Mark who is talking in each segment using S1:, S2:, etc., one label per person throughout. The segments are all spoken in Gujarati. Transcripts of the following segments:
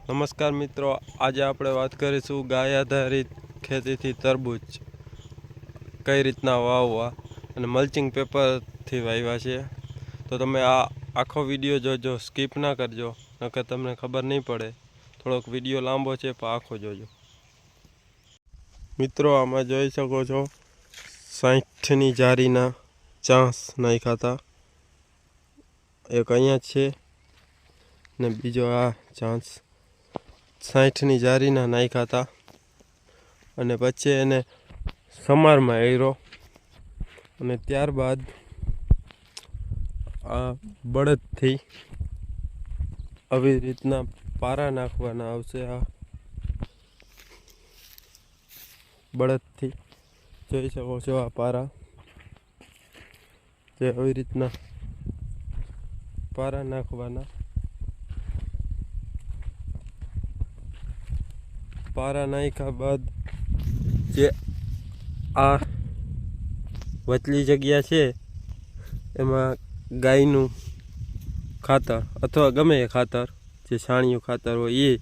S1: નમસ્કાર મિત્રો, આજે આપણે વાત કરીશું ગાય આધારિત ખેતીથી તરબૂચ કઈ રીતના વાવવા અને મલ્ચિંગ પેપરથી વાવ્યા છે. તો તમે આ આખો વિડીયો જોજો, સ્કીપ ના કરજો, નકર તમને ખબર નહીં પડે. થોડોક વિડીયો લાંબો છે પણ આખો જોજો. મિત્રો, આમાં જોઈ શકો છો 60ની જારીના ચાંસ નાખ્યા હતા. એક અહીંયા છે ને બીજો આ ચાંસ 60ની જારીના નાખ્યા હતા. અને પછી એને સમારમાં આવ્યો અને ત્યારબાદ આ બળદથી આવી રીતના પારા નાખવાના આવશે. આ બળદથી જોઈ શકો છો, આ પારા જે આવી રીતના પારા નાખવાના. પારા નાખ્યા બાદ જે આ વચલી જગ્યા છે એમાં ગાયનું ખાતર અથવા ગમે એ ખાતર, જે છાણિયું ખાતર હોય એ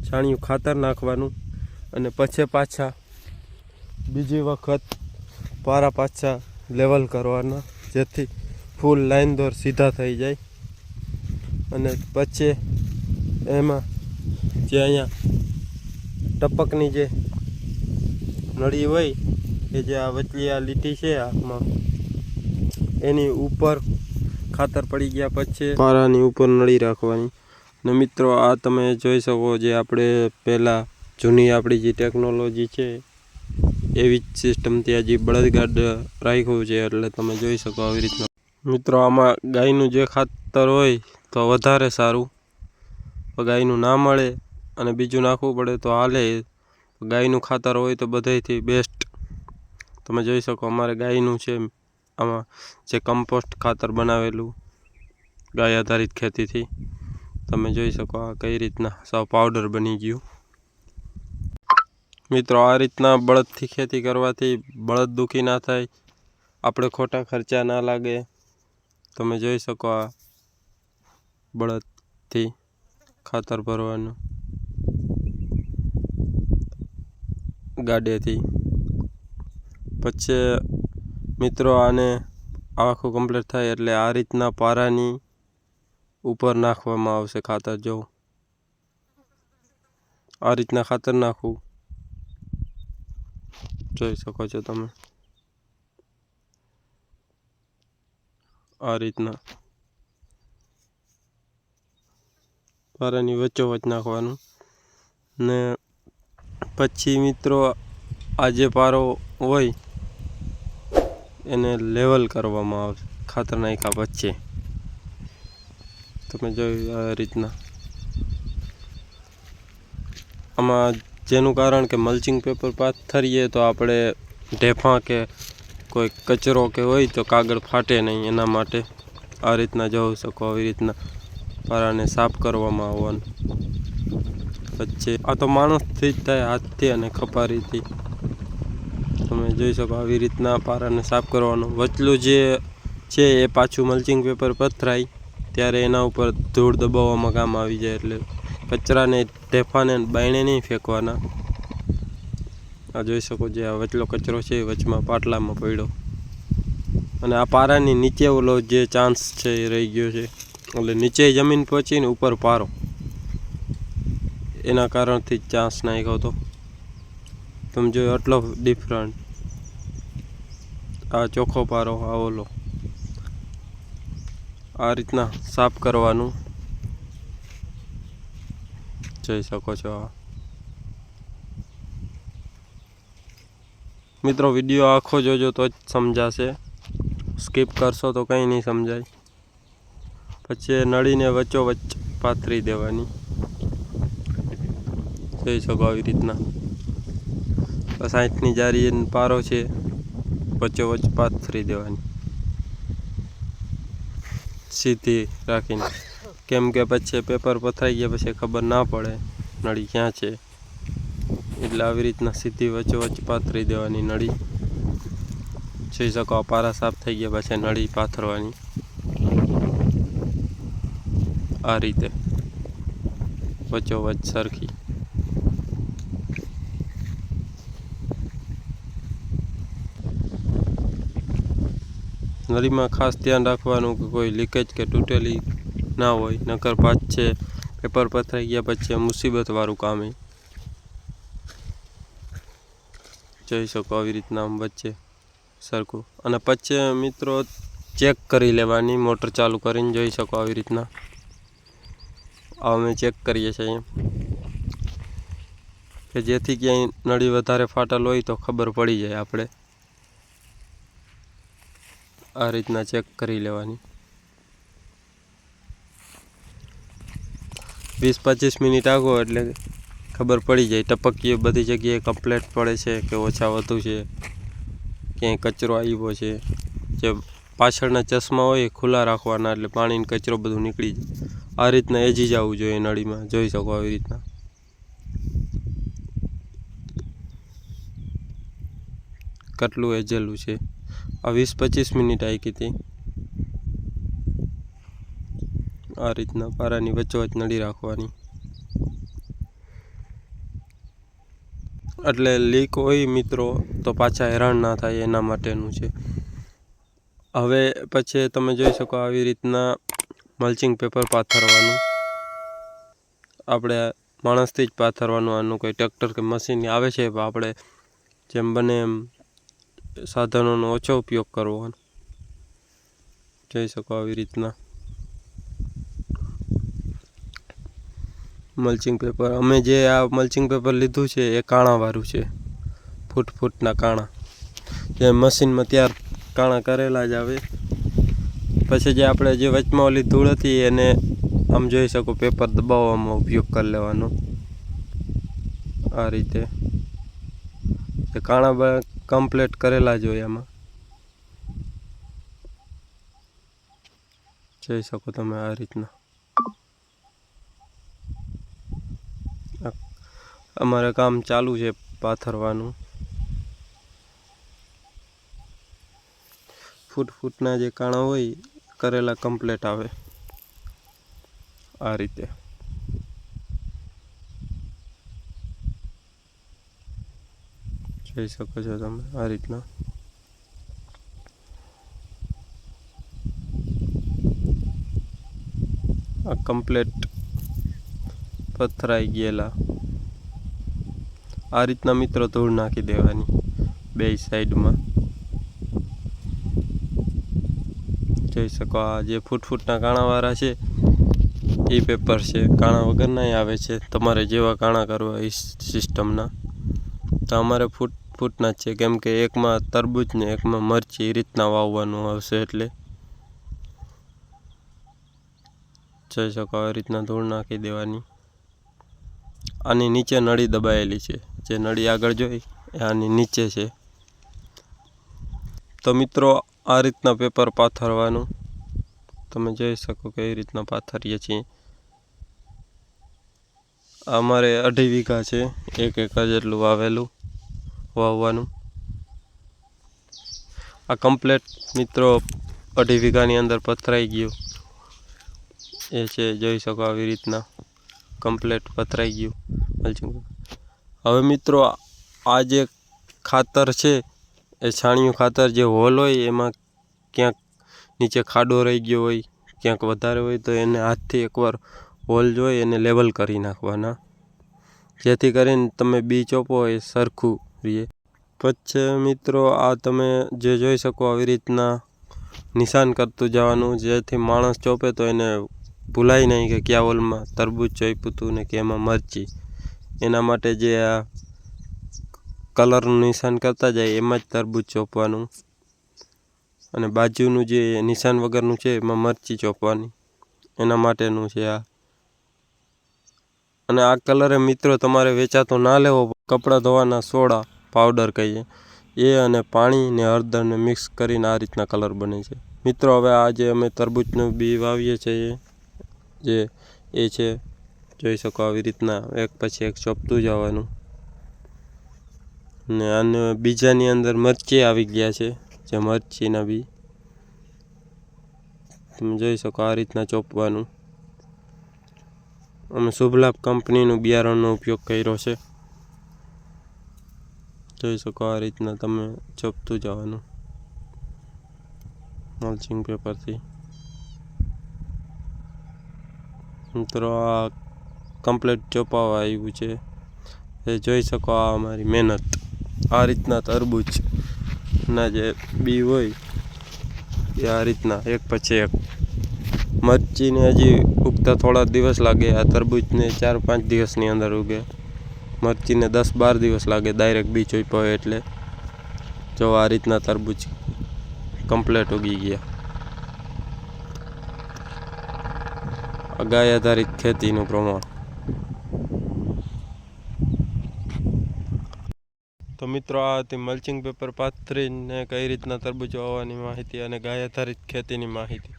S1: છાણિયું ખાતર નાખવાનું. અને પછી પાછા બીજી વખત પારા પાછા લેવલ કરવાના, જેથી ફૂલ લાઈન દોર સીધા થઈ જાય. અને પછી એમાં જે અહીંયા ટપકની જે નળી હોય એ જે આ વચલી આ લીટી છે આમાં, એની ઉપર ખાતર પડી ગયા પછી પારાની ઉપર નળી રાખવાની. ને મિત્રો, આ તમે જોઈ શકો, જે આપણે પહેલાં જૂની આપણી જે ટેકનોલોજી છે એવી જ સિસ્ટમથી હજી બળદગાડ રાખ્યું છે, એટલે તમે જોઈ શકો આવી રીતના. મિત્રો, આમાં ગાયનું જે ખાતર હોય તો વધારે સારું. ગાયનું ના મળે અને બીજું નાખવું પડે તો હાલે. ગાયનું ખાતર હોય તો બધાયથી બેસ્ટ. તમે જોઈ શકો, અમારે ગાયનું છે. આમાં જે કમ્પોસ્ટ ખાતર બનાવેલું ગાય આધારિત ખેતીથી, તમે જોઈ શકો આ કઈ રીતના સાવ પાવડર બની ગયું. મિત્રો, આ રીતના બળદથી ખેતી કરવાથી બળદ દુખી ના થાય, આપણે ખોટા ખર્ચા ના લાગે. તમે જોઈ શકો આ બળદથી ખાતર ભરવાનું ગાડેથી. પછી મિત્રો, આને આખું કમ્પ્લીટ થાય એટલે આ રીતના પારાની ઉપર નાખવામાં આવશે ખાતર. જો આ રીતના ખાતર નાખવું, જોઈ શકો છો તમે. આ રીતના પારાની વચ્ચોવચ્ચ નાખવાનું. ને પછી મિત્રો, આ જે પારો હોય એને લેવલ કરવામાં આવશે ખાતર નાખ્યા પછી. તમે જોયું આ રીતના. આમાં જેનું કારણ કે મલ્ચિંગ પેપર પાથરીએ તો આપણે ઢેફા કે કોઈ કચરો કે હોય તો કાગળ ફાટે નહીં, એના માટે આ રીતના જોઈ શકો. આવી રીતના પારાને સાફ કરવામાં આવવાનું. પછી આ તો માણસથી જ થાય, હાથથી અને ખપારીથી. તમે જોઈ શકો આવી રીતના પારાને સાફ કરવાનું. વચલું જે છે એ પાછું મલ્ચિંગ પેપર પથરાય ત્યારે એના ઉપર ધૂળ દબાવવામાં કામ આવી જાય. એટલે કચરાને ઢેફાને બાયણે નહીં ફેંકવાના. આ જોઈ શકો, જે આ વચલો કચરો છે એ વચમાં પાટલામાં પડ્યો. અને આ પારાની નીચે ઓલો જે ચાન્સ છે એ રહી ગયો છે, એટલે નીચે જમીન પહોંચીને ઉપર પારો, એના કારણથી જ ચાન્સ નાખ્યો હતો. તમે જોયો આટલો ડિફરન્ટ. આ ચોખ્ખો પારો, આ ઓલો. આ રીતના સાફ કરવાનું, જોઈ શકો છો. આ મિત્રો, વિડીયો આખો જોજો તો જ સમજાશે. સ્કીપ કરશો તો કંઈ નહીં સમજાય. પછી નળીને વચ્ચોવચ્ચ પાથરી દેવાની, જોઈ શકો આવી રીતના. 60ની જારી પારો છે, વચ્ચોવચ્ચ પાથરી દેવાની સીધી રાખીને. કેમ કે પછી પેપર પથરાઈ ગયા પછી ખબર ના પડે નળી ક્યાં છે, એટલે આવી રીતના સીધી વચ્ચોવચ્ચ પાથરી દેવાની નળી. જોઈ શકો, આ પારા સાફ થઈ ગયા પછી નળી પાથરવાની. આ રીતે વચ્ચોવચ્ચ સરખી. નળીમાં ખાસ ધ્યાન રાખવાનું કે કોઈ લીકેજ કે તૂટેલી ના હોય, નકર પાછે પેપર પથરાઈ ગયા પછી મુસીબતવાળું કામ. જોઈ શકો આવી રીતના આમ વચ્ચે સરખું. અને પછી મિત્રો ચેક કરી લેવાની મોટર ચાલુ કરીને. જોઈ શકો આવી રીતના અમે ચેક કરીએ છીએ કે જેથી ક્યાંય નળી વધારે ફાટેલ હોય તો ખબર પડી જાય. આપણે આ રીતના ચેક કરી લેવાની. 20-25 મિનિટ આગો એટલે ખબર પડી જાય. ટપકીઓ બધી જગ્યાએ કમ્પ્લીટ પડે છે કે ઓછા વધુ છે, ક્યાંય કચરો આવ્યો છે. જે પાછળના ચશ્મા હોય એ ખુલ્લા રાખવાના એટલે પાણીનો કચરો બધું નીકળી જાય. આ રીતના એજી જવું જોઈએ નળીમાં. જોઈ શકો આવી રીતના કેટલું એજેલું છે. આ 20-25 મિનિટ આવી હતી. આ રીતના પારાની વચ્ચોવચ્ચ નળી રાખવાની. એટલે લીક હોય મિત્રો તો પાછા હેરાન ના થાય એના માટેનું છે. હવે પછી તમે જોઈ શકો આવી રીતના મલ્ચિંગ પેપર પાથરવાનું. આપણે માણસથી જ પાથરવાનું. આનું કોઈ ટ્રેક્ટર કે મશીન આવે છે, આપણે જેમ બને એમ સાધનોનો ઓછો ઉપયોગ કરવો. જોઈ શકો આવી રીતના મલ્ચિંગ પેપર. અમે જે આ મલ્ચિંગ પેપર લીધું છે એ કાણાવાળું છે, ફૂટના કાણા. જે મશીનમાં ત્યાર કાણા કરેલા જ આવે. પછી જે આપણે જે વચમાં ઓલી ધૂળ હતી એને આમ જોઈ શકો પેપર દબાવવામાં ઉપયોગ કરી લેવાનો. આ રીતે કાણા કમ્પ્લીટ કરેલા જ હોય આમાં. જોઈ શકો તમે આ રીતના. અમારે કામ ચાલુ છે પાથરવાનું. ફૂટના જે કાણા હોય કરેલા કમ્પ્લીટ આવે. આ રીતે જોઈ શકો છો તમે આ રીતના. આ કમ્પ્લીટ પથરાઈ ગયેલા. આ રીતના મિત્રો ધૂળ નાખી દેવાની બે સાઈડમાં. જોઈ શકો આ જે ફૂટના કાણાવાળા છે એ પેપર છે. કાણા વગરના આવે છે. તમારે જેવા કાણા કરવા એ સિસ્ટમના. તો અમારે ફૂટના જ છે, કેમ કે એકમાં તરબૂચ ને એકમાં મરચી એ રીતના વાવવાનું આવશે. એટલે જોઈ શકો આવી રીતના ધૂળ નાખી દેવાની. આની નીચે નળી દબાયેલી છે. જે નળી આગળ જોઈ એ આની નીચે છે. તો મિત્રો આ રીતના પેપર પાથરવાનું. તમે જોઈ શકો કે એ રીતના પાથરીએ છીએ. અમારે 2.5 વીઘા છે. 1 એકર જેટલું વાવવાનું. આ કમ્પ્લીટ મિત્રો 2.5 વીઘાની અંદર પથરાઈ ગયું એ છે. જોઈ શકો આવી રીતના કમ્પ્લીટ પથરાઈ ગયું. હવે મિત્રો આ જે ખાતર છે એ છાણિયું ખાતર જે હોલ હોય એમાં ક્યાંક નીચે ખાડો રહી ગયો હોય, ક્યાંક વધારે હોય તો એને હાથથી એકવાર હોલ જોઈ એને લેવલ કરી નાખવાના, જેથી કરીને તમે બી ચોપો એ સરખું રહે. પછી મિત્રો આ તમે જે જોઈ શકો આવી રીતના નિશાન કરતું જવાનું, જેથી માણસ ચોપે તો એને ભૂલાય નહીં કે કયા હોલમાં તરબૂચ ચોપ્યું હતું ને કે એમાં મરચી. એના માટે જે આ કલરનું નિશાન કરતા જાય એમાં જ તરબૂચ ચોપવાનું, અને બાજુનું જે નિશાન વગરનું છે એમાં મરચી ચોપવાની. એના માટેનું છે આ. અને આ કલરે મિત્રો તમારે વેચાતો ના લેવો. કપડાં ધોવાના સોડા પાવડર કહીએ એ અને પાણી ને હળદરને મિક્સ કરીને આ રીતના કલર બને છે. મિત્રો હવે આ જે અમે તરબૂચનું બી વાવીએ છીએ જે એ છે, જોઈ શકો આવી રીતના એક પછી એક ચોપતું જવાનું. ને આને બીજાની અંદર મરચી આવી ગયા છે, જે મરચીના બી તમે જોઈ શકો આ રીતના ચોપવાનું. અમે શુભલાભ કંપનીનું બિયારણનો ઉપયોગ કર્યો છે. જોઈ શકો આ રીતના તમે ચોપતું જવાનું મલ્ચિંગ પેપરથી. મિત્રો આ કમ્પ્લીટ ચોપાવા આવ્યું છે એ જોઈ શકો. આ અમારી મહેનત. આ રીતના તરબૂચના જે બી હોય એ આ રીતના એક પછી એક. મરચીને હજી ઉગતા થોડા દિવસ લાગે. આ તરબૂચને 4-5 દિવસની અંદર ઉગે. મરચીને 10-12 દિવસ લાગે ડાયરેક્ટ બી ચોપ્યો હોય એટલે. જો આ રીતના તરબૂચ કમ્પ્લીટ ઉગી ગયા. આ ગાય આધારિત ખેતીનું પ્રમાણ. તો મિત્રો આ હતી મલ્ચિંગ પેપર પાથરીને કઈ રીતના તરબૂચ વાવવાની માહિતી અને ગાય આધારિત ખેતીની માહિતી.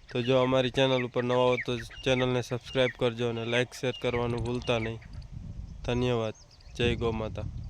S1: તો જો અમારી ચેનલ ઉપર નવા હો તો ચેનલને સબસ્ક્રાઈબ કરજો અને લાઇક શેર કરવાનું ભૂલતા નહીં. ધન્યવાદ. જય ગૌ માતા.